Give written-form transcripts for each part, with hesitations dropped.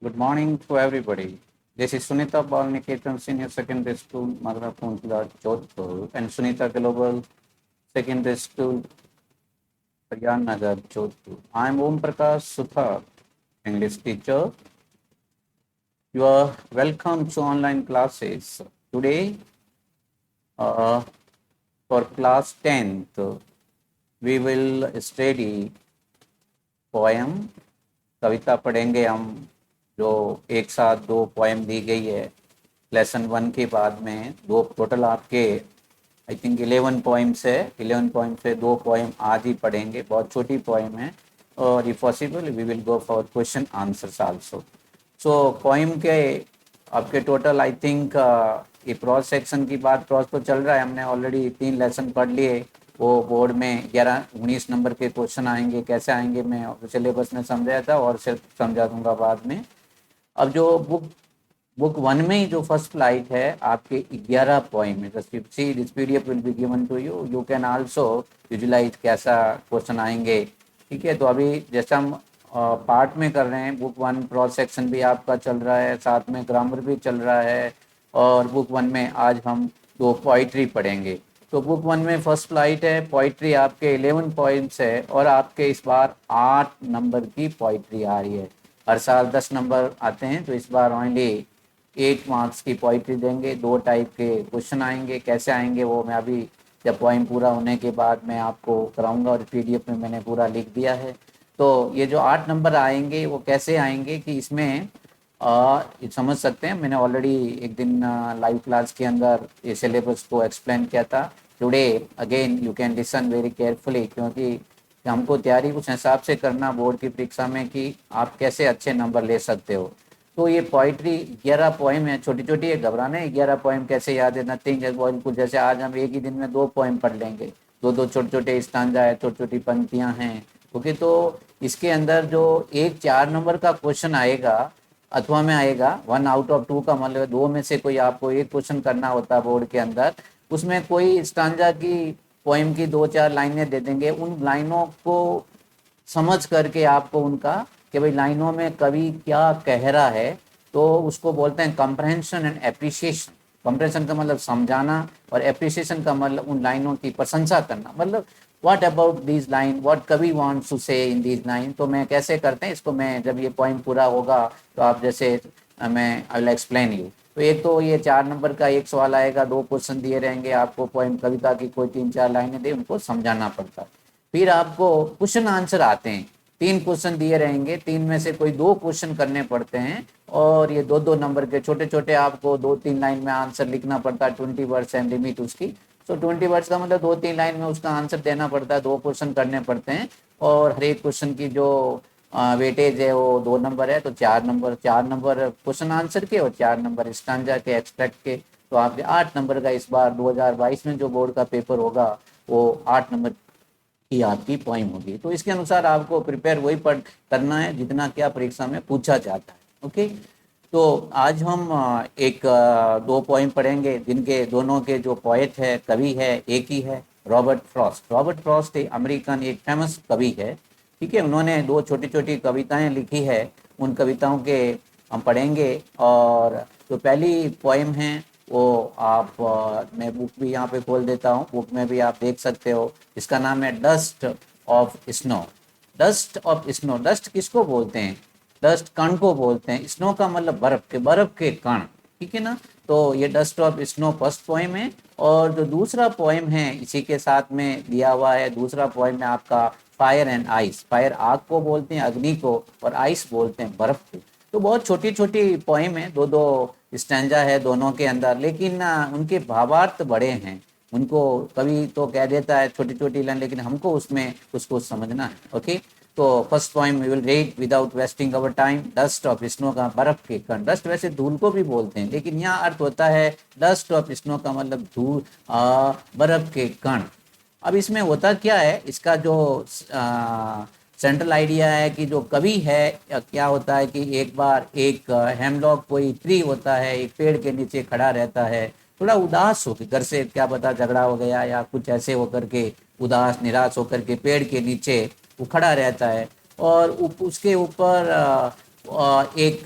Good morning to everybody. This is Sunita Balniketan Senior Secondary School, Madhura Puntla, Jodhpur, and Sunita Global Secondary School, Priyam Nagar, Jodhpur. I am Om Prakash Sutha, English teacher. You are welcome to online classes. Today, uh, for class 10th, we will study poem कविता पढ़ेंगे हम जो एक साथ दो poem दी गई है lesson 1 के बाद में दो टोटल आपके आई थिंक 11 पोएम्स है 11 पोएम से दो पोएम आज ही पढ़ेंगे बहुत छोटी पोएम है और if possible we will go for question answers also so poem के आपके टोटल आई थिंक ये प्रॉज सेक्शन की बात प्रॉज तो चल रहा है हमने ऑलरेडी 3 लेसन पढ़ लिए वो बोर्ड में 11-19 नंबर के क्वेश्चन आएंगे कैसे आएंगे मैं सिलेबस में समझाया था और सिर्फ समझा दूंगा बाद में अब जो बुक 1 में ही जो फर्स्ट फ्लाइट है आपके 11 पोएम है see this PDF will be given to you you can also visualise कैसा क्वेश्चन आएंगे ठीक है तो अभी जैसा हम पार्ट में कर रहे हैं बुक 1 प्रॉज सेक्शन भी आपका चल रहा है साथ में ग्रामर भी चल रहा है और बुक 1 में आज हम दो पोइट्री पढ़ेंगे तो बुक 1 में फर्स्ट फ्लाइट है पोइट्री आपके 11 पॉइंट्स है और आपके इस बार 8 नंबर की पोइट्री आ रही है हर साल 10 नंबर आते हैं तो इस बार ओनली 8 मार्क्स की पोइट्री देंगे दो टाइप के क्वेश्चन आएंगे कैसे आएंगे वो मैं अभी जब पोइम पूरा होने के बाद मैं आपको कराऊंगा और पीडीएफ में मैंने पूरा लिख दिया है तो ये जो 8 नंबर आएंगे वो कैसे आएंगे कि इसमें समझ सकते हैं मैंने ऑलरेडी एक दिन लाइव क्लास के अंदर ये सिलेबस को एक्सप्लेन किया था today again you can listen very carefully क्योंकि हमको तैयारी उस हिसाब से करना बोर्ड की परीक्षा में कि आप कैसे अच्छे नंबर ले सकते हो तो ये पोइट्री 11 पोएम है छोटी छोटी है घबराने 11 पोएम कैसे याद है नथिंग कुछ जैसे आज हम एक ही दिन में 2 पोएम पढ़ लेंगे दो दो छोटे छोटे स्टांजा है छोटी छोटी पंक्तियां हैं ओके तो इसके अंदर जो एक 4 नंबर का क्वेश्चन आएगा अथवा में आएगा 1 आउट ऑफ 2 का मतलब 2 में से कोई आपको एक क्वेश्चन करना होता है बोर्ड के अंदर उसमें कोई स्टांजा की पोएम की 2-4 लाइनें दे देंगे उन लाइनों को समझ करके आपको उनका कि भाई लाइनों में कवि क्या कह रहा है तो उसको बोलते हैं कंप्रहेंशन एंड एप्रिसिएशन कंप्रहेंशन का मतलब समझाना और एप्रिसिएशन का मतलब उन लाइनों की प्रशंसा करना मतलब what about this line what कवि वांट्स टू से इन दिस लाइन तो मैं कैसे करते हैं इसको मैं जब ये पॉइंट पूरा होगा तो आप जैसे मैं आई विल एक्सप्लेन यू तो एक तो ये 4 नंबर का एक सवाल आएगा 2 क्वेश्चन दिए रहेंगे आपको पोएम कविता की कोई 3-4 लाइनें दे उनको समझाना पड़ता है फिर आपको क्वेश्चन आंसर आते हैं 3 क्वेश्चन दिए रहेंगे 3 में से कोई 2 क्वेश्चन करने पड़ते हैं और ये 2-2 नंबर के छोटे छोटे आपको 2-3 लाइन में आंसर लिखना पड़ता है 20 वर्ड्स एंड लिमिट उसकी तो 20 वर्ड्स का मतलब 2-3 लाइन में उसका आंसर देना पड़ता है 2 क्वेश्चन करने पड़ते हैं और हर एक क्वेश्चन की जो वेटेज है वो 2 नंबर है तो 4 नंबर क्वेश्चन आंसर के और 4 नंबर स्टांजा के एक्सट्रैक्ट के तो आपके 8 नंबर का इस बार 2022 में जो बोर्ड का पेपर होगा वो 8 नंबर की आपकी पोएम होगी तो इसके अनुसार आपको प्रिपेयर वही पढ़ करना है जितना क्या परीक्षा में पूछा जाता है ओके तो आज हम एक 2 पोएम पढ़ेंगे जिनके दोनों के जो पोएट है कवि है एक ही है रॉबर्ट फ्रॉस्ट एक अमेरिकन एक फेमस कवि है ठीक है उन्होंने 2 छोटी छोटी कविताएं लिखी है उन कविताओं के हम पढ़ेंगे और जो पहली पोएम है वो आप मैं बुक भी यहाँ पे खोल देता हूँ बुक में भी आप देख सकते हो इसका नाम है डस्ट ऑफ स्नो डस्ट किसको बोलते हैं डस्ट कण को बोलते हैं स्नो का मतलब बर्फ के कण ठीक है ना तो ये dust of snow first poem है और जो दूसरा पोएम है इसी के साथ में दिया हुआ है दूसरा पोएम है आपका फायर एंड आइस फायर आग को बोलते हैं अग्नि को और आइस बोलते हैं बर्फ को तो बहुत छोटी छोटी पोएम है 2-2 स्टैंजा है दोनों के अंदर लेकिन उनके भावार्थ बड़े हैं उनको कभी तो कह देता है छोटी छोटी लाइन लेकिन हमको उसमें उसको समझना है ओके तो first poem we will read without wasting our time dust of snow का बर्फ के कण डस्ट वैसे धूल को भी बोलते हैं लेकिन यहाँ अर्थ होता है डस्ट ऑफ स्नो का मतलब धूल बर्फ के कण अब इसमें होता क्या है इसका जो सेंट्रल आइडिया है कि जो कवि है क्या होता है कि एक बार एक हेमलॉक कोई ट्री होता है एक पेड़ के नीचे खड़ा रहता है थोड़ा उदास होकर घर से क्या पता झगड़ा हो गया या कुछ ऐसे होकर के उदास निराश होकर के पेड़ के नीचे वो खड़ा रहता है और उसके ऊपर एक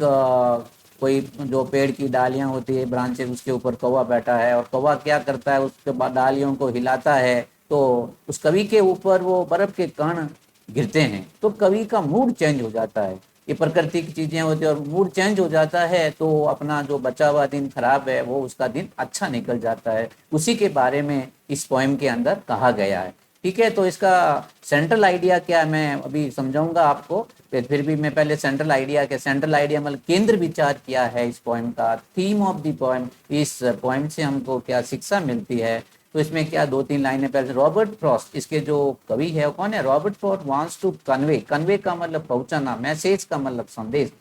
कोई जो पेड़ की डालियां होती है, ब्रांचेस, उसके ऊपर कौवा बैठा है और कौवा क्या करता है, उसके बाद डालियों को हिलाता है, तो उस कवि के ऊपर वो बर्फ के कण गिरते हैं, तो कवि का मूड चेंज हो जाता है। ये प्रकृति की चीजें होती है और मूड चेंज हो जाता है, तो अपना जो बचा हुआ दिन खराब है वो उसका दिन अच्छा निकल जाता है। उसी के बारे में इस पोएम के अंदर कहा गया है। ठीक है, तो इसका सेंट्रल आइडिया क्या है मैं अभी समझाऊंगा आपको, फिर भी मैं पहले सेंट्रल आइडिया के सेंट्रल आइडिया मतलब केंद्र विचार क्या है इस पोएम का, थीम ऑफ द पोएम, इस पोएम से हमको क्या शिक्षा मिलती है। तो इसमें क्या दो तीन लाइनें पहले, रॉबर्ट फ्रॉस्ट इसके जो कवि है वो कौन है, Robert Frost wants to convey, convey का मतलब पहुंचाना, मैसेज का मतलब संदेश,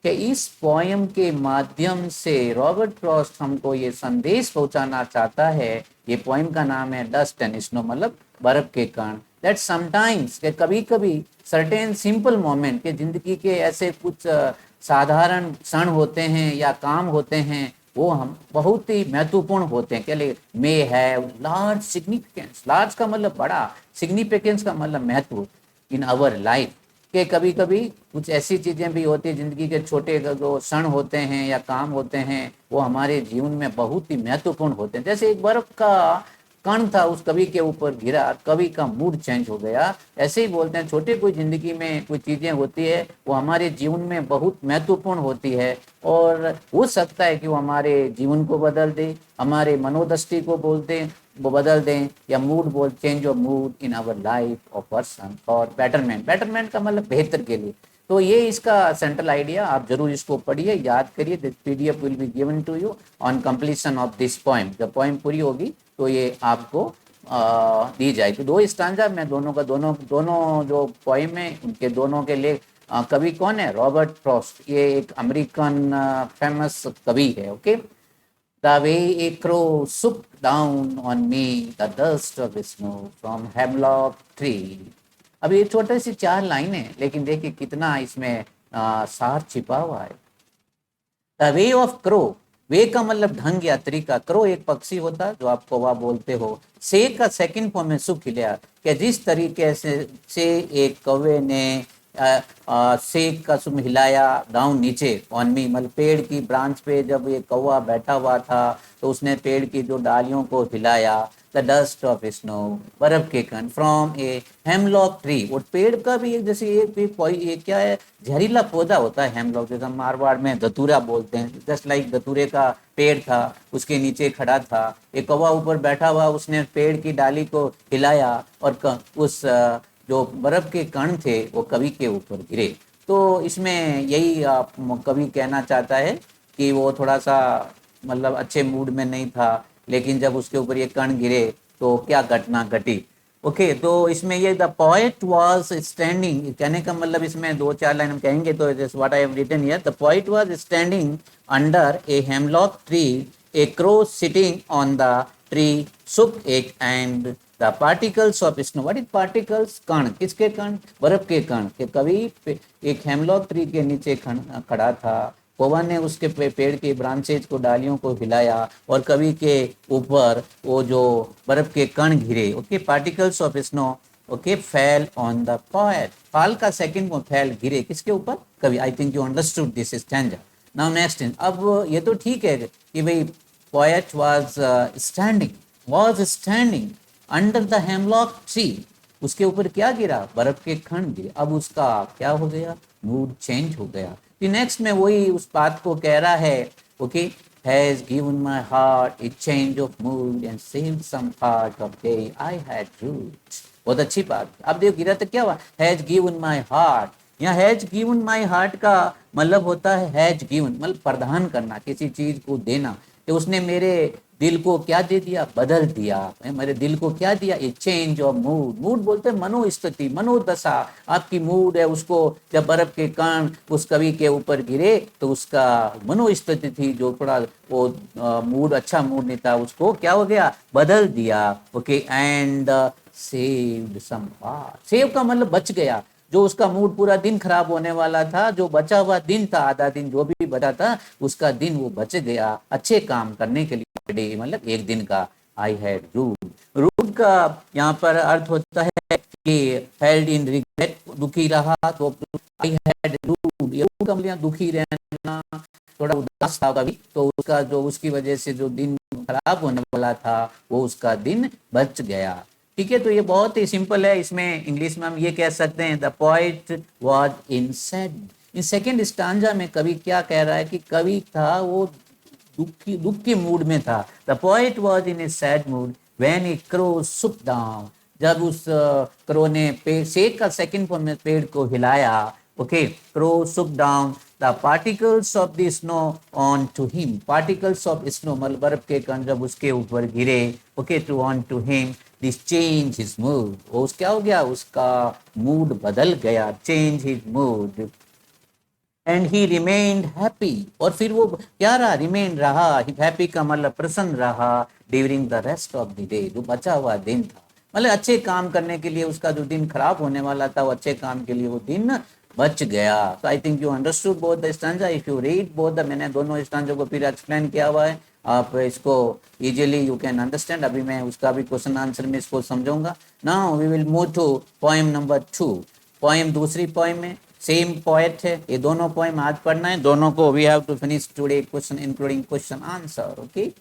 कि इस पोएम के माध्यम से रॉबर्ट फ्रॉस्ट हमको ये संदेश पहुंचाना चाहता है। ये पोएम का नाम है डस्ट एंड स्नो, मतलब बर्फ के कण, दैट समटाइम्स, के कभी कभी सर्टेन सिंपल मोमेंट, के जिंदगी के ऐसे कुछ साधारण क्षण होते हैं या काम होते हैं, वो हम बहुत ही महत्वपूर्ण होते हैं। क्या ले may have large significance, large का मतलब बड़ा, सिग्निफिकेंस का मतलब महत्व, इन आवर लाइफ, के कभी कभी कुछ ऐसी चीजें भी होती है, जिंदगी के छोटे जो क्षण होते हैं या काम होते हैं, वो हमारे जीवन में बहुत ही महत्वपूर्ण होते हैं। जैसे एक बर्फ का कण था, उस कवि के ऊपर गिरा, कवि का मूड चेंज हो गया। ऐसे ही बोलते हैं, छोटे कोई जिंदगी में कोई चीजें होती है वो हमारे जीवन में बहुत महत्वपूर्ण होती है, और हो सकता है कि वो हमारे जीवन को बदल दे, हमारे मनोदृष्टि को बोलते वो बदल दें, या मूड बोल, change of mood in our life of person और बेटरमेंट, बेटरमेंट का मतलब बेहतर के लिए। तो ये इसका सेंट्रल आइडिया, आप जरूर इसको पढ़िए, याद करिए। This PDF will be given to you on completion of this poem, जब पोएम पूरी होगी तो ये आपको दी जाएगी। तो दो स्टांजा में दोनों का, दोनों दोनों जो पोएम है उनके दोनों के लिए कवि कौन है, रॉबर्ट फ्रॉस्ट, ये एक अमेरिकन फेमस कवि है। Okay, The way a crow swooped down on me, the dust of snow from hemlock tree. अब ये छोटे सी चार लाइन है, लेकिन देखिए कितना इसमें सार छिपा हुआ है। द वे ऑफ क्रो, वे का मतलब ढंग या तरीका, क्रो एक पक्षी होता है जो आप कौवा बोलते हो। से का सेकंड फॉर्म में सुख लिया, कि जिस तरीके से एक कौवे ने सेक का सुम हिलाया डाउन नीचे, ऑन मी मतलब पेड़ की ब्रांच पे जब ये कौवा बैठा हुआ था तो उसने पेड़ की जो डालियों को हिलाया। द डस्ट ऑफ स्नो, बर्फ के कण, फ्रॉम ए हेमलॉक ट्री, वो पेड़ का भी एक जैसे एक क्या है, जहरीला पौधा होता है हेमलॉक, जैसा मारवाड़ में धतूरा बोलते हैं, जस्ट लाइक धतूरे का पेड़ था, उसके नीचे खड़ा था एक कौवा, ऊपर बैठा हुआ, उसने पेड़ की डाली को हिलाया और उस जो बर्फ के कण थे वो कवि के ऊपर गिरे। तो इसमें यही कवि कहना चाहता है कि वो थोड़ा सा मतलब अच्छे मूड में नहीं था, लेकिन जब उसके ऊपर ये कण गिरे तो क्या घटना घटी। ओके, तो इसमें ये द पोएट वाज स्टैंडिंग, कहने का मतलब इसमें दो चार लाइन हम कहेंगे तो this what I have written here, the poet was standing under a hemlock tree, a crow sitting on the tree shook it and the particles of snow, what is particles, कण, किसके कण, बर्फ के कण, के कवि एक हेमलॉक ट्री के नीचे खड़ा था, कौवा ने उसके पेड़ के ब्रांचेज को, डालियों को हिलाया और कवि के ऊपर वो जो बर्फ के कण गिरे। Okay, particles of snow, okay, fell on the poet, fall का सेकंड में फेल, गिरे किसके ऊपर, कवि। I think you understood this stanza. Now next, अब ये तो ठीक है कि भाई poet was standing under the hemlock tree, उसके ऊपर क्या गिरा, बर्फ के खंड गिरे। अब उसका क्या हो गया, मूड चेंज हो गया। फिर नेक्स्ट में वही उस बात को कह रहा है, okay, has given my heart a change of mood and saved some part of day I had ruled। बहुत अच्छी बात। अब देखो गिरा तो क्या हुआ, has given my heart, यहाँ हैज गिवन माई हार्ट का मतलब होता है हैज गिवन मतलब प्रदान करना, किसी चीज को देना, तो उसने मेरे दिल को क्या दे दिया, बदल दिया, मेरे दिल को क्या दिया, ए चेंज ऑफ मूड, मूड बोलते हैं मनोस्थिति, मनोदशा, आपकी मूड है, उसको जब बर्फ के कण उस कवि के ऊपर गिरे तो उसका मनोस्थिति थी जो थोड़ा वो मूड अच्छा मूड नहीं था, उसको क्या हो गया, बदल दिया। Okay, and saved some part, save का मतलब बच गया, जो उसका मूड पूरा दिन खराब होने वाला था, जो बचा हुआ दिन था, आधा दिन जो भी बचा था, उसका दिन वो बच गया अच्छे काम करने के लिए, डे मतलब एक दिन का। आई हैड रूड, रूड का यहाँ पर अर्थ होता है कि हेल्ड इन रिग्रेट, दुखी रहा, तो आई हैड रूड मूड, ये मूड का मतलब दुखी रहना, थोड़ा उदास था कभी, तो उसका जो उसकी वजह से जो दिन खराब होने वाला था वो उसका दिन बच गया। ठीक है, तो ये बहुत ही सिंपल है। इसमें इंग्लिश में हम ये कह सकते हैं the poet was in sad. In second stanza में कवि क्या कह रहा है कि कवि था वो दुख के मूड में था। The poet was in A sad mood when A crow shook down, जब उस क्रो ने पेड़, सेक का सेकंड फॉर्म में पेड़ को हिलाया। Okay, crow shook down the particles of the snow on to him. Particles of snow मतलब बर्फ के कण जब उसके ऊपर गिरे, okay, to on to him, this change his mood. वो क्या हो गया, उसका मूड बदल गया, change his mood. And he remained happy, और फिर वो क्या रहा, रिमेन रहा, हैप्पी का मतलब प्रसन्न रहा, during the rest of the day, जो बचा हुआ दिन था, मतलब अच्छे काम करने के लिए, उसका जो दिन खराब होने वाला था वो अच्छे काम के लिए वो दिन बच गया। तो आई think you understood both the stanza. If you read both the, मैंने दोनों स्टैंजों को फिर एक्सप्लेन किया हुआ है, आप इसको इजीली यू कैन अंडरस्टैंड। अभी मैं उसका भी क्वेश्चन आंसर में इसको समझाऊंगा। Now we will move to poem number 2। Poem दूसरी पोएम में सेम पोएट है, ये दोनों पोएम आज पढ़ना है, दोनों को we have to finish today question including question answer. Okay,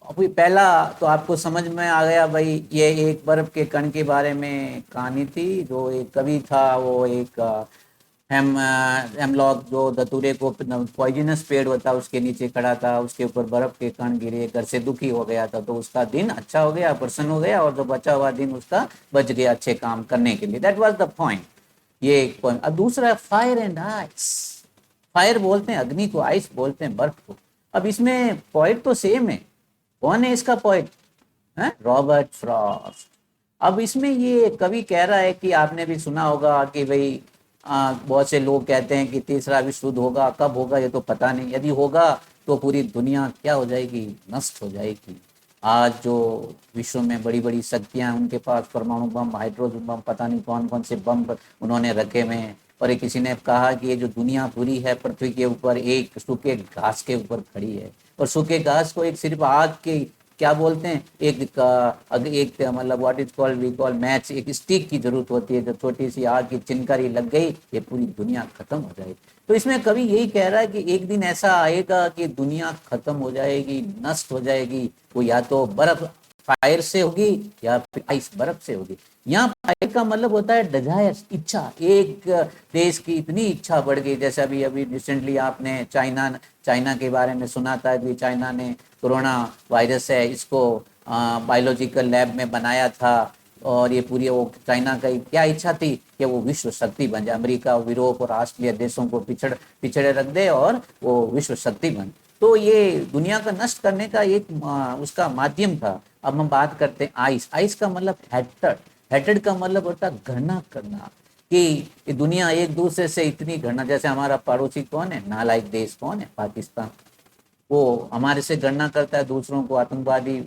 अभी पहला तो आपको समझ में आ गया भाई, ये एक बर्फ के कण के बारे में कहानी थी। जो एक कवि था वो एक हेमलॉक, जो धतूरे को पॉइजनस पेड़ होता है उसके नीचे खड़ा था, उसके ऊपर बर्फ के कण गिरे, घर से दुखी हो गया था, तो उसका दिन अच्छा हो गया, प्रसन्न हो गया, और जो बचा हुआ दिन उसका बच गया अच्छे काम करने के लिए। दैट वाज द पॉइंट, ये एक पॉइंट। अब दूसरा फायर एंड आइस। फायर बोलते हैं अग्नि को, आइस बोलते हैं बर्फ को। अब इसमें पॉइंट तो सेम है, कौन है इसका पॉइंट है, रॉबर्ट फ्रॉस्ट। अब इसमें ये कवि कह रहा है कि आपने भी सुना होगा कि भाई बहुत से लोग कहते हैं कि तीसरा विश्व युद्ध होगा, कब होगा ये तो पता नहीं, यदि होगा तो पूरी दुनिया क्या हो जाएगी, नष्ट हो जाएगी। आज जो विश्व में बड़ी बड़ी शक्तियां, उनके पास परमाणु बम, हाइड्रोजन बम, पता नहीं कौन कौन से बम उन्होंने रखे हुए हैं। और एक किसी ने कहा कि ये जो दुनिया पूरी है पृथ्वी के ऊपर एक सूखे घास के ऊपर खड़ी है, और सूखे घास को एक सिर्फ आग के क्या बोलते हैं, एक मतलब what is called, we call match, एक स्टिक की जरूरत होती है, जो छोटी सी आग की चिनकारी लग गई ये पूरी दुनिया खत्म हो जाएगी। तो इसमें कवि यही कह रहा है कि एक दिन ऐसा आएगा कि दुनिया खत्म हो जाएगी, नष्ट हो जाएगी। वो या तो बर्फ फायर से होगी या फिर आइस बर्फ से होगी। यहाँ फायर का मतलब होता है डिजायर, इच्छा। एक देश की इतनी इच्छा बढ़ गई, जैसे अभी अभी रिसेंटली आपने चाइना के बारे में सुना था कि चाइना ने कोरोना वायरस है इसको बायोलॉजिकल लैब में बनाया था, और ये पूरी वो चाइना का क्या इच्छा थी कि वो विश्व शक्ति बन जाए, अमेरिका, यूरोप और ऑस्ट्रेलिया देशों को पिछड़े रख दे और वो विश्व शक्ति बन। तो ये दुनिया का नष्ट करने का एक उसका माध्यम था। अब हम बात करते हैं आइस। आइस का मतलब हेटेड। हेटेड का मतलब होता है घृणा करना, कि ये दुनिया एक दूसरे से इतनी घृणा, जैसे हमारा पड़ोसी कौन है, नालायक देश कौन है, पाकिस्तान। वो हमारे से गणना करता है, दूसरों को आतंकवादी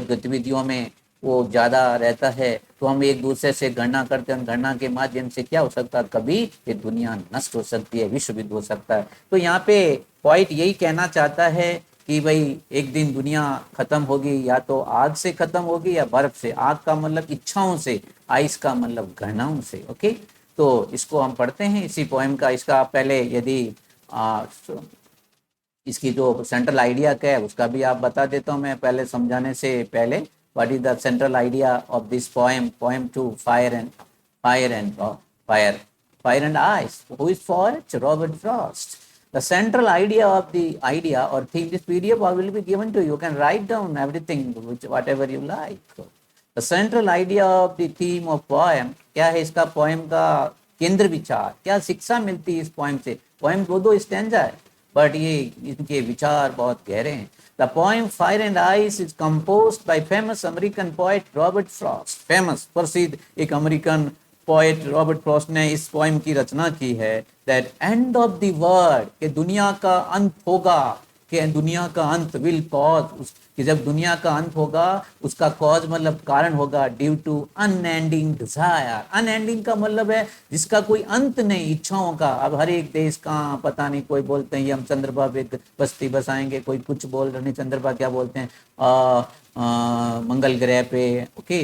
गतिविधियों में वो ज्यादा रहता है, तो हम एक दूसरे से गणना करते हैं। गणना के माध्यम से क्या हो सकता है, कभी ये दुनिया नष्ट हो सकती है, विश्व युद्ध हो सकता है। तो यहाँ पे पॉइंट यही कहना चाहता है कि भाई एक दिन दुनिया खत्म होगी, या तो आग से खत्म होगी या बर्फ से। आग का मतलब इच्छाओं से, आइस का मतलब घृणाओं से। ओके, तो इसको हम पढ़ते हैं इसी पोएम का। इसका पहले यदि इसकी जो सेंट्रल आइडिया क्या है उसका भी आप बता देता हूँ मैं पहले समझाने से पहले। What is the central idea of this poem 2, fire and ice. Who is for Robert Frost. The central idea of the idea or theme, this PDF will be given to you. You can write down everything, whatever you like. The central idea of the theme of poem, क्या है इसका poem का केंद्र विचार, क्या शिक्षा मिलती है इस पोएम से। पोएम दो स्टैंजा है, बट ये इनके विचार बहुत गहरे हैं। The poem Fire and Ice is composed by famous American poet Robert Frost. Famous प्रसिद्ध एक अमेरिकन पोएट रॉबर्ट फ्रॉस्ट ने इस पोएम की रचना की है। That end of the world, कि दुनिया का अंत होगा, कि दुनिया का अंत विल कॉज, कि जब दुनिया का अंत होगा उसका कॉज मतलब कारण होगा, due to unending desire. Unending का मतलब है जिसका कोई अंत नहीं, इच्छाओं का। अब हर एक देश का पता नहीं, कोई बोलते हैं ये हम चंद्रमा पे बस्ती बसाएंगे, कोई कुछ बोल रहे नहीं, चंद्रमा क्या बोलते हैं, मंगल ग्रह पे, ओके,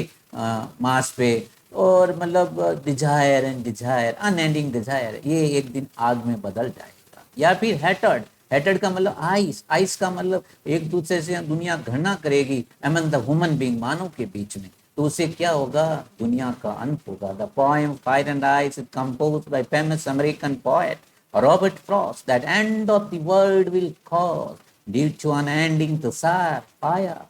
मार्स पे, और मतलब desire and desire, unending desire, ये एक दिन आग में बदल जाएगा। या फिर हेटर्ड, हेटर्ड का मतलब आइस, आइस का मतलब एक दूसरे से दुनिया घृणा करेगी अमंग द ह्यूमन बीइंग, मानव के बीच में, तो उसे क्या होगा, दुनिया का अंत होगा। The poem fire and ice is composed bye famous American poet Robert Frost, that end of the world will cause due to unending desire, fire,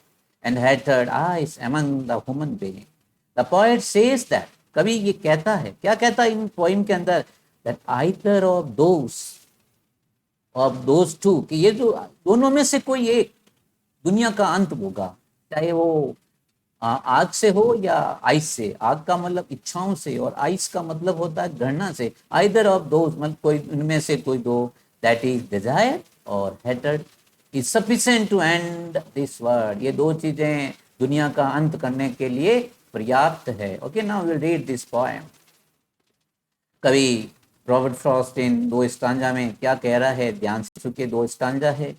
and hatred ice among the human beings. The poet says that, कवि ये कहता है, क्या कहता है इन poem के अंदर, that either of those two, कि ये जो दोनों में से कोई एक दुनिया का अंत होगा, चाहे वो आग से हो या आइस से। आग का मतलब इच्छाओं से और आइस का मतलब होता है घृणा से। आइदर ऑफ दोज, मतलब कोई इनमें से कोई दो, दैट इज डिजायर और hatred is sufficient to end this world, ये दो चीजें दुनिया का अंत करने के लिए पर्याप्त है। Okay, now will read this poem. कवि रॉबर्ट फ्रॉस्ट इन दो स्टांजा में क्या कह रहा है, ध्यान से चुके, दो स्टांजा है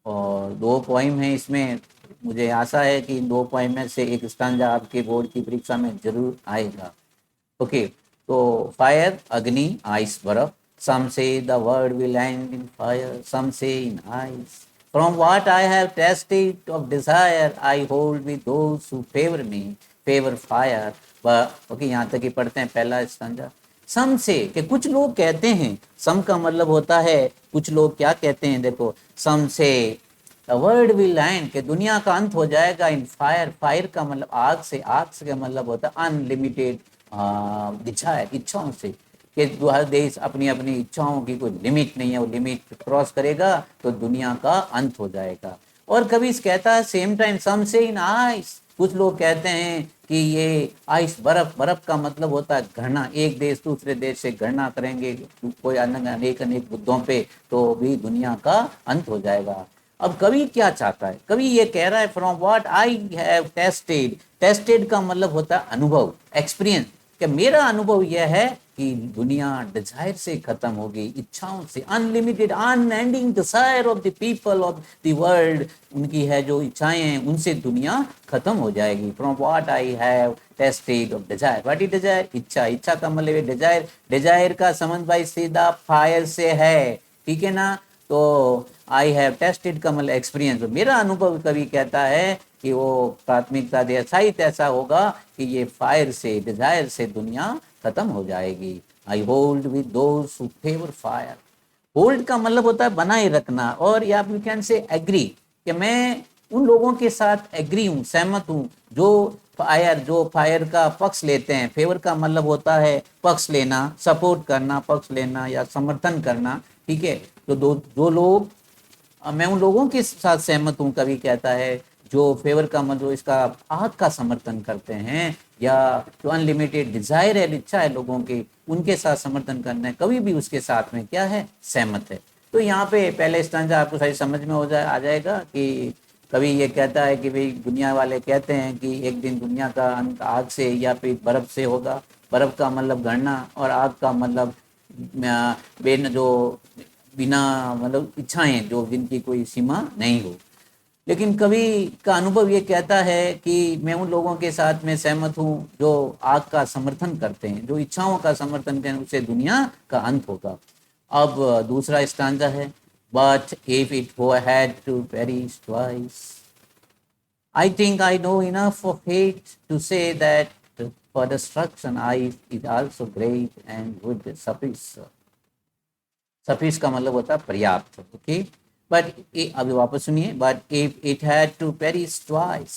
और दो पोइम है इसमें। मुझे आशा है कि इन दो पोइम में से एक स्टांजा आपके बोर्ड की परीक्षा में जरूर आएगा। ओके, तो फायर अग्नि, आइस बर्फ, some say the world will end in fire, some say in ice. From what I have tasted of desire, I hold with those who favor me, favor fire. Okay, यहाँ तक ही पढ़ते हैं पहला stanza. सम से, कि कुछ लोग कहते हैं, सम का मतलब होता है कुछ लोग क्या कहते हैं, देखो, सम से द वर्ल्ड विल एंड, के दुनिया का अंत हो जाएगा इन फायर, फायर का मतलब आग से, आग से का मतलब होता है अनलिमिटेड डिजायर, इच्छाओं से, कि हर देश अपनी अपनी इच्छाओं की कोई लिमिट नहीं है, वो लिमिट क्रॉस करेगा तो दुनिया का अंत हो जाएगा। और कभी कहता है सेम टाइम सम से इन आइस, कुछ लोग कहते हैं कि ये आइस बर्फ, बर्फ का मतलब होता है घृणा, एक देश दूसरे देश से घृणा करेंगे कोई अनेक अनेक मुद्दों पे, तो भी दुनिया का अंत हो जाएगा। अब कवि क्या चाहता है, कवि ये कह रहा है from what I have tested, tested का मतलब होता है अनुभव, एक्सपीरियंस, कि मेरा अनुभव यह है कि दुनिया डिजायर से खत्म होगी, इच्छाओं से, unlimited unending desire of the people of the world, उनकी है जो इच्छाएं हैं उनसे दुनिया खत्म हो जाएगी। From what I have tested of desire, what is desire, इच्छा, इच्छा का मतलब डिजायर, डिजायर का संबंध भाई सीधा फायर से है, ठीक है ना। तो आई हैव टेस्टेड का मतलब एक्सपीरियंस, मेरा अनुभव कवि कहता है कि वो प्राथमिकता दे साहित ऐसा होगा कि ये फायर से, डिजायर से दुनिया खत्म हो जाएगी। I hold with those who favour fire, hold का मतलब होता है बनाए रखना, और या यू कैन से एग्री, कि मैं उन लोगों के साथ एग्री हूँ, सहमत हूँ जो फायर का पक्ष लेते हैं। फेवर का मतलब होता है पक्ष लेना, सपोर्ट करना, पक्ष लेना या समर्थन करना, ठीक है। तो जो लोग, मैं उन लोगों के साथ सहमत हूँ, कवि कहता है, जो फेवर का मतलब इसका आग का समर्थन करते हैं, या जो अनलिमिटेड डिजायर है, इच्छा है लोगों की, उनके साथ समर्थन करना है, कवि भी उसके साथ में क्या है, सहमत है। तो यहाँ पे पहले स्टांजा आपको सही समझ में आ जाएगा कि कवि ये कहता है कि भाई दुनिया वाले कहते हैं कि एक दिन दुनिया का अंत आग से या फिर बर्फ से होगा। बर्फ का मतलब गणना और आग का मतलब बेन जो बिना मतलब इच्छाएं, जो जिनकी कोई सीमा नहीं हो। लेकिन कवि का अनुभव ये कहता है कि मैं उन लोगों के साथ में सहमत हूँ जो आग का समर्थन करते हैं, जो इच्छाओं का समर्थन करते हैं, उससे दुनिया का अंत होगा। अब दूसरा स्टांजा है, but if it had to perish twice, I think I know enough of hate to say that for destruction I is also great and would suffice. Suffice का मतलब होता है पर्याप्त, ओके। बट अभी वापस सुनिए, but if it had to perish twice,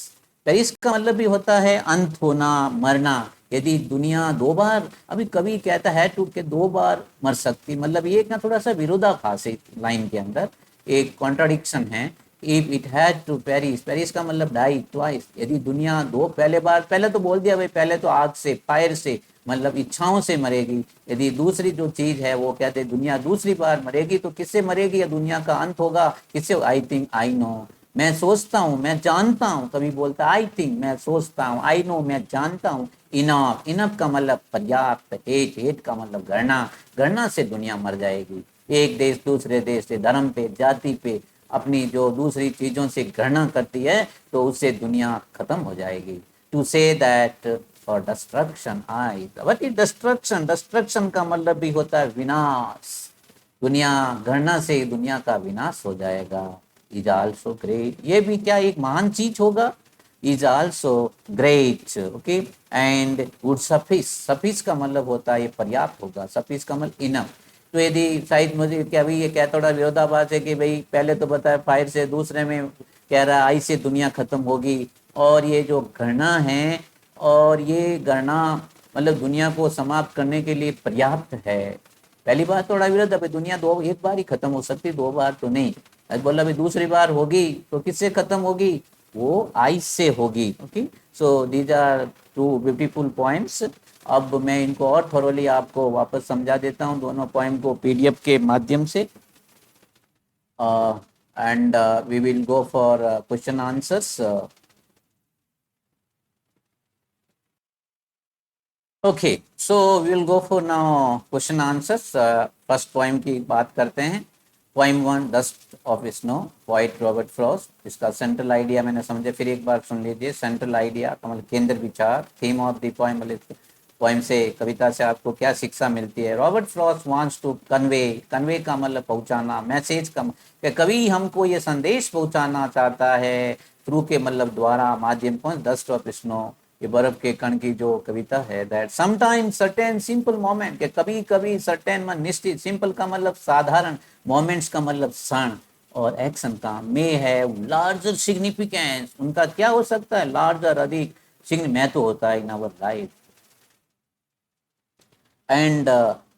perish का मतलब भी होता है अंत होना, मरना। यदि दुनिया दो बार, अभी कवि कहता है टू के दो बार मर सकती, मतलब ये ना थोड़ा सा विरोधाभास है लाइन के अंदर, एक कॉन्ट्राडिक्शन है। If it had to perish, perish का मतलब डाई ट्वाइस, यदि दुनिया दो पहले बार, पहले तो बोल दिया भाई, पहले तो आग से, फायर से, मतलब इच्छाओं से मरेगी। यदि दूसरी जो चीज है वो कहते हैं दुनिया दूसरी बार मरेगी, तो किससे मरेगी, या दुनिया का अंत होगा किससे, आई थिंक आई नो, मैं सोचता हूँ, मैं जानता हूँ। कभी बोलता आई थिंक, मैं सोचता हूँ, आई नो, मैं जानता हूँ, इनफ, इनफ का मतलब पर्याप्त, हेट, हेट का मतलब गणना, गणना से दुनिया मर जाएगी। एक देश दूसरे देश से, धर्म पे, जाति पे, अपनी जो दूसरी चीजों से घृणा करती है, तो उससे दुनिया खत्म हो जाएगी। टू से दैट और डिस्ट्रक्शन आएगा। What is destruction? डिस्ट्रक्शन का मतलब भी होता है विनाश। दुनिया गणना से दुनिया का विनाश हो जाएगा। इज आल्सो ग्रेट, ये भी क्या एक महान चीज होगा। Is also great, okay. And would suffice, suffice का मतलब होता है ये पर्याप्त होगा, सफिस का मतलब इनफ। तो यदि शायद मुझे क्या अभी ये क्या थोड़ा विरोधाभास है कि भाई पहले तो बताया फायर से, दूसरे में कह रहा है आई से दुनिया खत्म होगी, और ये जो गणना है और ये गणना मतलब दुनिया को समाप्त करने के लिए पर्याप्त है। पहली बार थोड़ा विरोध है, दुनिया दो एक बार ही खत्म हो सकती, दो बार तो नहीं। बोला भाई दूसरी बार होगी तो किससे खत्म होगी? वो आइस से होगी, okay. So these are two beautiful points. अब मैं इनको और थोरोली आपको वापस समझा देता हूँ दोनों पॉइंट को पीडीएफ के माध्यम से। And we will go for question answers. Okay, so we will go for now question answers. First poem की बात करते हैं। Poem 1, dust of snow, poet Robert Frost. इसका सेंट्रल आइडिया मैंने समझे, फिर एक बार सुन लीजिए। सेंट्रल आइडिया का मतलब केंद्र विचार, थीम ऑफ द पोएम, मतलब पोएम से कविता से आपको क्या शिक्षा मिलती है। Robert Frost wants to convey, convey का मतलब पहुंचाना, मैसेज का कि कवि हमको ये संदेश पहुंचाना चाहता है थ्रू के मतलब द्वारा, माध्यम कौन, डस्ट ऑफ स्नो, ये बर्फ के कण की जो कविता है। That sometimes certain simple moment, के कभी कभी सर्टेन मन निश्चित, सिंपल का मतलब साधारण, मोमेंट्स का मतलब क्षण, और एक्शन का मे है लार्जर सिग्निफिकेंस, उनका क्या हो सकता है, लार्जर अधिक सिग्न महत्व होता है in our life. And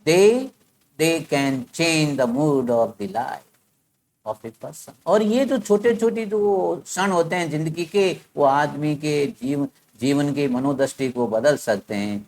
they can change the mood of the life of a person. और ये जो छोटे छोटे जो क्षण होते हैं जिंदगी के, वो आदमी के जीवन के मनोदृष्टि को बदल सकते हैं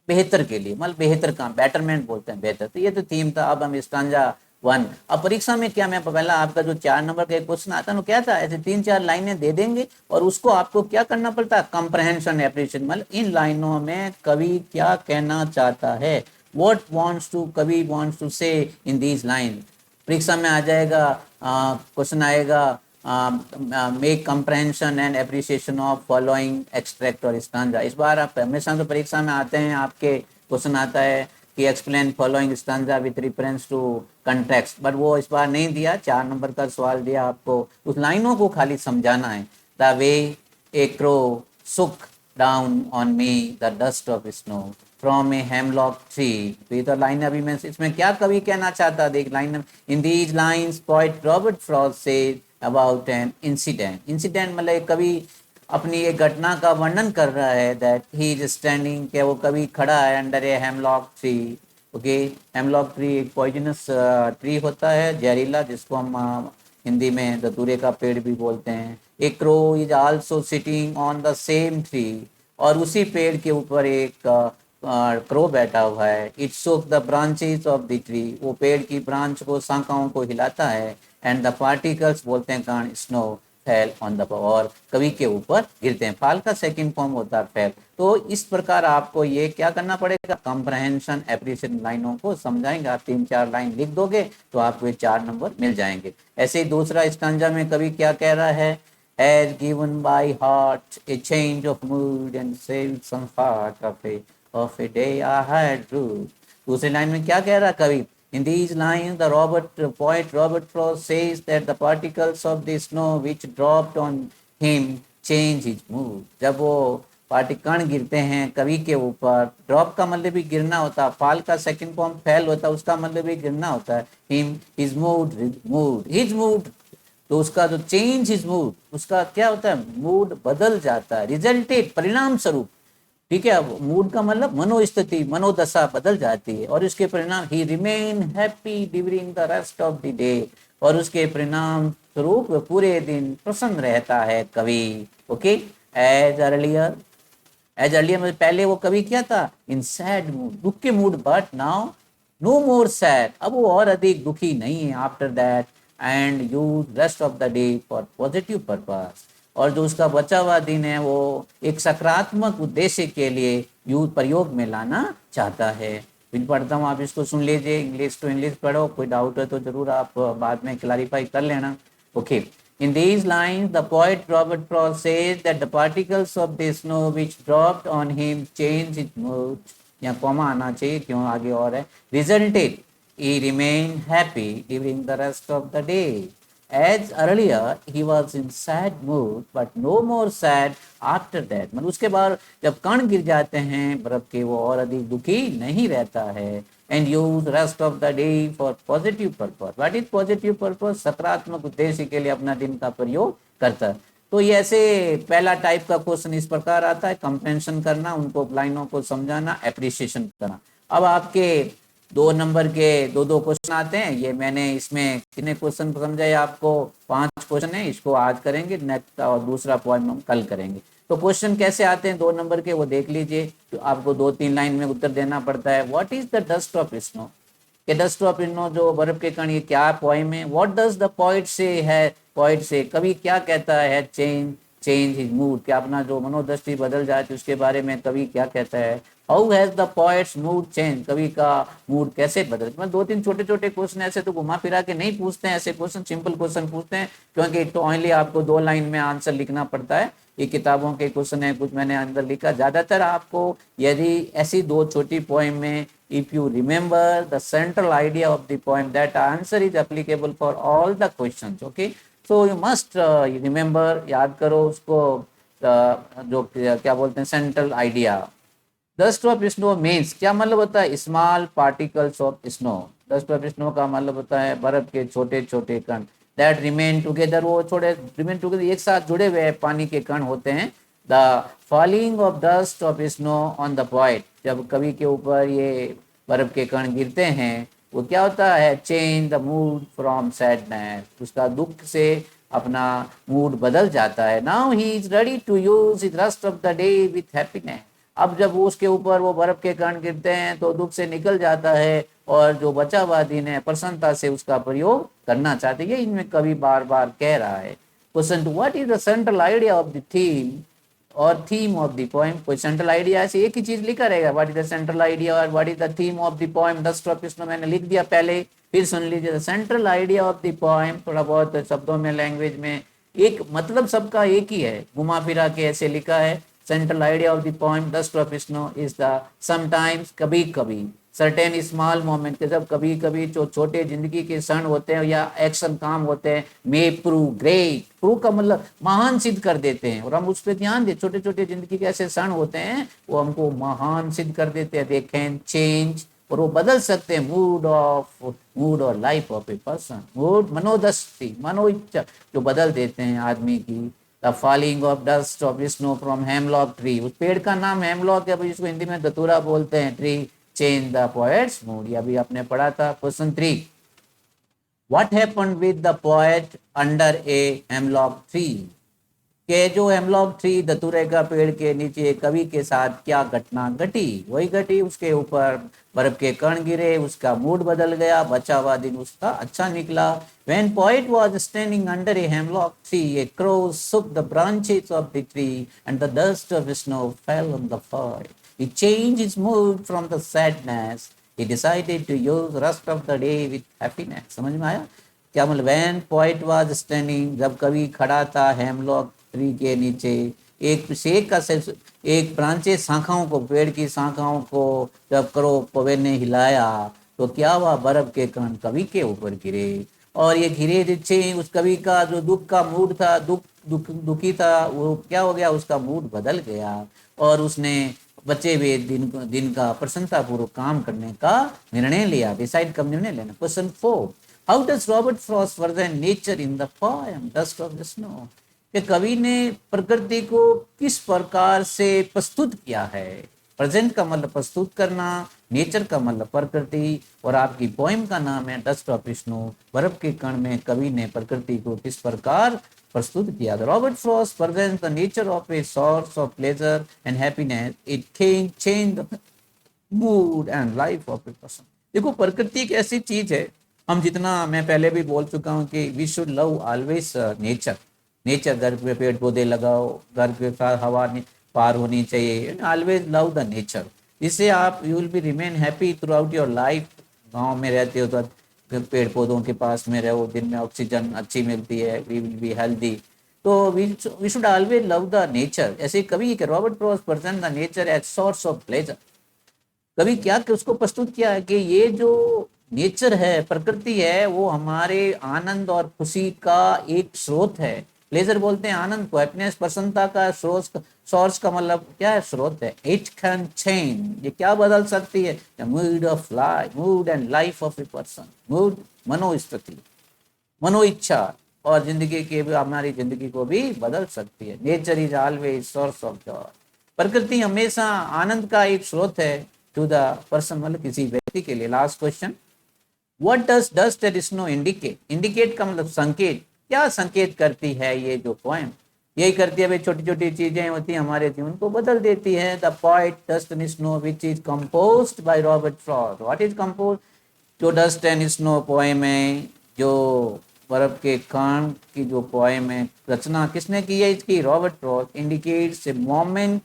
बेहतर के लिए, मतलब बेहतर काम, बेटरमेंट बोलते हैं, बेहतर। तो ये तो थीम था। अब हम स्टांजा 1। अब परीक्षा में क्या, मैं पहला आपका जो 4 नंबर का एक क्वेश्चन आता है ना, क्या था, ऐसे 3-4 लाइनें दे देंगे और उसको आपको क्या करना पड़ता है, कंप्रहेंशन एप्रिशिएशन, मतलब इन लाइनों में कवि क्या कहना चाहता है, व्हाट वांट्स टू कवि वांट्स टू से इन दीज लाइन। परीक्षा में आ जाएगा, क्वेश्चन आएगा, make comprehension and appreciation of following extract और स्टांजा। इस बार आप हमेशा तो परीक्षा में आते हैं, आपके क्वेश्चन आता है कि explain following stanza with reference to context, but वो इस बार नहीं दिया। 4 नंबर का सवाल दिया आपको, उस लाइनों को खाली समझाना है। The way A crow shook down on me the dust of snow from A hemlock tree. तो ये तो लाइन अभी मैं, इसमें क्या कवि कहना चाहता, देख line, in these lines poet Robert Frost said about an incident. Incident मतलब कवि अपनी एक घटना का वर्णन कर रहा है, दैट ही इज स्टैंडिंग, क्या वो कवि खड़ा है under a hemlock tree, okay. Hemlock tree एक पॉइजनस ट्री होता है, जहरीला, जिसको हम हिंदी में धतूरे का पेड़ भी बोलते हैं। A crow is also sitting on the same tree, और उसी पेड़ के ऊपर एक क्रो बैठा हुआ है। इट शोक the branches of the tree, वो पेड़ की ब्रांच को, शाखाओं को हिलाता है। एंड द पार्टिकल्स बोलते हैं कण, स्नो फेल ऑन द, और कवि के ऊपर गिरते हैं। फाल का सेकंड फॉर्म होता है फेल। तो इस प्रकार आपको ये क्या करना पड़ेगा, कंप्रहेंशन एप्रिसिएशन लाइनों को समझाएंगे। आप 3-4 लाइन लिख दोगे तो आपको ये 4 नंबर मिल जाएंगे। ऐसे ही दूसरा स्टांजा में कवि क्या कह रहा है, as given by heart a change of mood and saved some part of a day I had ruled। दूसरी लाइन में क्या कह रहा कवि, in these lines the poet Robert Frost says that the particles of the snow which dropped on him change his mood। जब वो particle गिरते हैं कवि के ऊपर, ड्रॉप का मतलब भी गिरना होता है, फाल का सेकंड फॉर्म फेल होता है, उसका मतलब भी गिरना होता है। हिम, हिज मूड, तो उसका जो चेंज हिज मूड, उसका क्या होता है, मूड बदल जाता है, रिजल्टेड परिणाम स्वरूप, ठीक है। अब मूड का मतलब मनोस्थिति, मनोदशा बदल जाती है, और इसके परिणाम he remain happy during the rest of the day, और उसके परिणाम स्वरूप पूरे दिन प्रसन्न रहता है कवि, ओके। एज अर्लियर मतलब पहले वो कवि क्या था, इन सैड मूड, दुख के mood, but now no more sad, अब वो और अधिक दुखी नहीं है। After that and use rest of the day for positive purpose, और जो उसका बचा हुआ दिन है वो एक सकारात्मक उद्देश्य के लिए यूज प्रयोग में लाना चाहता है। फिर पढ़ता हूँ, आप इसको सुन लीजिए, इंग्लिश टू इंग्लिश पढ़ो, कोई डाउट है तो जरूर आप बाद में क्लैरिफाई कर लेना, okay. In these lines, the poet Robert Frost says that the particles of the snow which dropped on him changed his mood. यहाँ कॉमा आना चाहिए, क्यों आगे और है. Resulted, he remained happy during the rest of the day. As earlier, he was in sad mood, but no more sad after that. मतलब उसके बाद जब कण गिर जाते हैं बर्फ के, वो और अधिक दुखी नहीं रहता है. And use rest of the day for positive purpose. What is positive purpose? सकारात्मक उद्देश्य के लिए अपना दिन का प्रयोग करता है. तो ये ऐसे पहला टाइप का क्वेश्चन इस प्रकार आता है, कंप्रेंशन करना, उनको लाइनों को समझाना, एप्रिसिएशन करना. अब आपके 2 नंबर के दो क्वेश्चन आते हैं. ये मैंने इसमें कितने क्वेश्चन समझाए आपको, 5 क्वेश्चन है. इसको आज करेंगे, नेक्स्ट और दूसरा पॉइंट हम कल करेंगे. तो क्वेश्चन कैसे आते हैं 2 नंबर के, वो देख लीजिए. तो आपको 2-3 लाइन में उत्तर देना पड़ता है. What is the dust of snow? के डस्ट ऑफ स्नो जो बर्फ के कण, ये क्या पोएम है. व्हाट डज द पोइट से है, पोइट से कवि क्या कहता है. चेंज हिज मूड, क्या अपना जो मनोदृष्टि बदल जाती है उसके बारे में कवि क्या कहता है. How has the poets mood change, कवि का मूड कैसे बदल. मैं 2-3 छोटे छोटे क्वेश्चन ऐसे तो घुमा फिरा के नहीं पूछते हैं, ऐसे क्वेश्चन सिंपल क्वेश्चन पूछते हैं, क्योंकि तो ओनली आपको 2 लाइन में आंसर लिखना पड़ता है. ये किताबों के क्वेश्चन है, कुछ मैंने अंदर लिखा. ज्यादातर आपको यदि ऐसी 2 छोटी पोएम में, if you remember the central idea of the poem, that answer is applicable for all the questions. Okay, so you must remember, याद करो उसको, जो क्या बोलते हैं central idea. Dust of snow means क्या मतलब होता है, small particles of snow. Dust of snow का मतलब होता है बर्फ के छोटे छोटे कण. दैट रिमेन टुगेदर, वो छोटे रिमेन टुगेदर एक साथ जुड़े हुए पानी के कण होते हैं. The falling of dust of snow on the point, जब कवि के ऊपर ये बर्फ के कण गिरते हैं, वो क्या होता है, change the mood from sadness, उसका दुख से अपना मूड बदल जाता है. Now he is ready to use the rest of the day with happiness. अब जब उसके ऊपर वो बर्फ के कण गिरते हैं तो दुख से निकल जाता है, और जो बचा हुआ दिन है प्रसन्नता से उसका प्रयोग करना चाहते हैं. इनमें कवि बार बार कह रहा है. Question 2, what is the central idea of the theme और थीम ऑफ द पोएम. कोई सेंट्रल आइडिया ऐसे एक ही चीज लिखा रहेगा, what is the central idea और what is the theme of the poem. Dust of snow मैंने लिख दिया पहले, फिर सुन लीजिए. The central idea of the poem, थोड़ा बहुत शब्दों में, लैंग्वेज में, एक मतलब सबका एक ही है, घुमा फिरा के ऐसे लिखा है. Central idea of the poem Dust of Snow is the sometimes, कभी कभी, certain small moment, के जब कभी कभी जो छोटे जिंदगी के क्षण होते हैं या एक्शन काम होते हैं, may prove great. prove का मतलब महान सिद्ध कर देते हैं, और हम उस पर ध्यान दें. छोटे छोटे जिंदगी के ऐसे क्षण होते हैं वो हमको महान सिद्ध कर देते हैं. they can change, और वो बदल सकते हैं मूड और life of a person. Mood मनोदृष्टि, मनो इच्छा जो बदल देते हैं आदमी की. The falling of dust of snow from hemlock tree, उस पेड़ का नाम हेमलॉक है, जिसको हिंदी में धतूरा बोलते हैं. Tree change the poets mood, ये अभी आपने पढ़ा था. Question 3, what happened with the poet under a hemlock tree. के जो हेमलॉक ट्री, धतूरे का पेड़ के नीचे कवि के साथ क्या घटना घटी. वही घटी, उसके ऊपर बर्फ के कण गिरे, उसका मूड बदल गया, बचा हुआ दिन उसका अच्छा निकला. When poet was standing under a hemlock tree, a crow shook the branches of the tree and the dust of snow fell on the poet. He changed his mood from the sadness. He decided to use the rest of the day with happiness. समझ में आया क्या मतलब. When poet was standing, जब कवि खड़ा था hemlock tree के नीचे, एक शेख का एक ब्रांचे शाखाओं को, पेड़ की शाखाओं को जब करो पवन ने हिलाया तो क्या हुआ, बर्फ के कण कवि के ऊपर गिरे. और ये गिरे जिससे उस कवि का जो दुख का मूड था, दुखी था, वो क्या हो गया, उसका मूड बदल गया, और उसने बचे हुए दिन का प्रसन्नता पूर्वक काम करने का निर्णय लिया. डिसाइड कब निर्णय लेना. Question 4, how does Robert Frost present nature in the poem dust of the snow. कि कवि ने प्रकृति को किस प्रकार से प्रस्तुत किया है. प्रेजेंट का मतलब प्रस्तुत करना, नेचर का मतलब प्रकृति, और आपकी पोएम का नाम है डस्ट ऑफ स्नो. बर्फ के कण में कवि ने प्रकृति को किस प्रकार प्रस्तुत किया. Robert Frost present the nature of a source of pleasure and happiness. It can change the mood and life of a person. देखो, प्रकृति एक ऐसी चीज है, हम जितना, मैं पहले भी बोल चुका हूँ कि we should love always nature. Nature, घर पे पेड़ पौधे लगाओ, घर के साथ हवा पार होनी चाहिए. Always love the nature. इससे आप you will be remain happy through out your life. गाँव में रहते हो तो पेड़ पौधों के पास में रहो, दिन में ऑक्सीजन अच्छी मिलती है, वी विल बी हेल्दी। तो we should always love the nature. ऐसे कभी Robert Frost present the nature as source of pleasure. कभी क्या कि उसको प्रस्तुत किया है कि ये जो नेचर है, प्रकृति है, वो हमारे आनंद और खुशी का एक स्रोत है। प्लेजर बोलते हैं आनंद को, हैप्पीनेस प्रसन्नता का स्रोत। सोर्स का मतलब क्या है? स्रोत है। इट कैन चेंज, ये क्या बदल सकती है? The mood of life, mood and life of a person. Mood मनोस्थिति, मनो इच्छा, और जिंदगी के भी, हमारी जिंदगी को भी बदल सकती है। Nature is always source of Joy. प्रकृति हमेशा आनंद का एक स्रोत है टू द पर्सन, मतलब किसी व्यक्ति के लिए। Last question, what does dust and snow indicate? Indicate का मतलब संकेत। क्या संकेत करती है ये जो पोएम? यही करती है भाई, छोटी छोटी चीजें होती हैं हमारे जीवन को बदल देती है। The poet dust and snow which is composed by Robert Frost. What is compose? जो डस्ट एंड स्नो पोएम है, जो बर्फ के कण की जो पोएम है, रचना किसने की है इसकी? Robert Frost. Indicates a moment,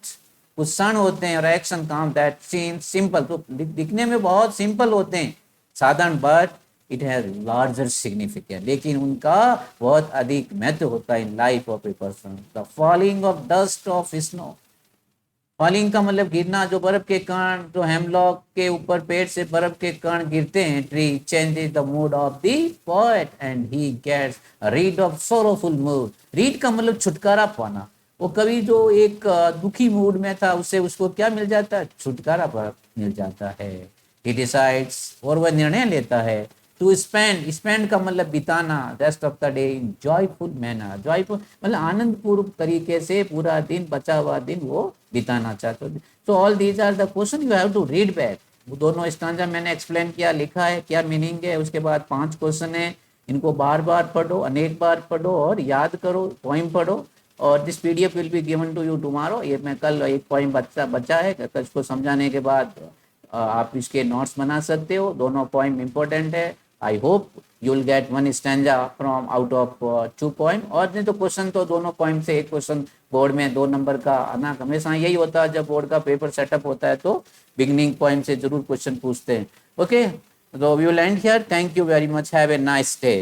कुछ क्षण होते हैं और एक्शन काम दैट सीम सिंपल, तो दिखने में बहुत सिंपल होते हैं, साधारण, but it has larger significance, लेकिन उनका बहुत अधिक महत्व होता है in life of a person. The falling of dust of snow. Falling का मतलब गिरना, जो बर्फ के कण, जो हेमलॉक के ऊपर पेड़ से बर्फ के कण गिरते हैं, tree changes the mood of the poet and he gets rid of sorrowful mood. Rid का मतलब छुटकारा पाना। वो कभी जो एक दुखी मूड में था, उससे उसको क्या मिल जाता है? छुटकारा मिल जाता है। ही डिसाइड्स, और वह निर्णय लेता है, टू स्पेंड, स्पेंड का मतलब बिताना, rest of the day in joyful manner. Joyful मतलब आनंद पूर्वक तरीके से पूरा दिन, बचा हुआ दिन वो बिताना चाहते हो। So all these are the question you have to read back. वो दोनों स्टांजा मैंने एक्सप्लेन किया, लिखा है, क्या मीनिंग है। उसके बाद 5 क्वेश्चन है, इनको बार बार पढ़ो, अनेक बार पढ़ो और याद करो, पोइम पढ़ो। और this PDF will be given to you tomorrow. ये मैं कल एक पोइम बचा है, कल इसको समझाने के बाद आप इसके नोट्स बना सकते हो। दोनों पोइम इंपॉर्टेंट है। I hope you will get 1 stanza from out of 2 poem. और नहीं तो क्वेश्चन तो दोनों पोइम से एक क्वेश्चन बोर्ड में 2 नंबर का आना हमेशा यही होता है। जब बोर्ड का पेपर सेटअप होता है तो बिगनिंग पोइम से जरूर क्वेश्चन पूछते हैं। ओके, तो we will end here. Thank you very much, have a nice day.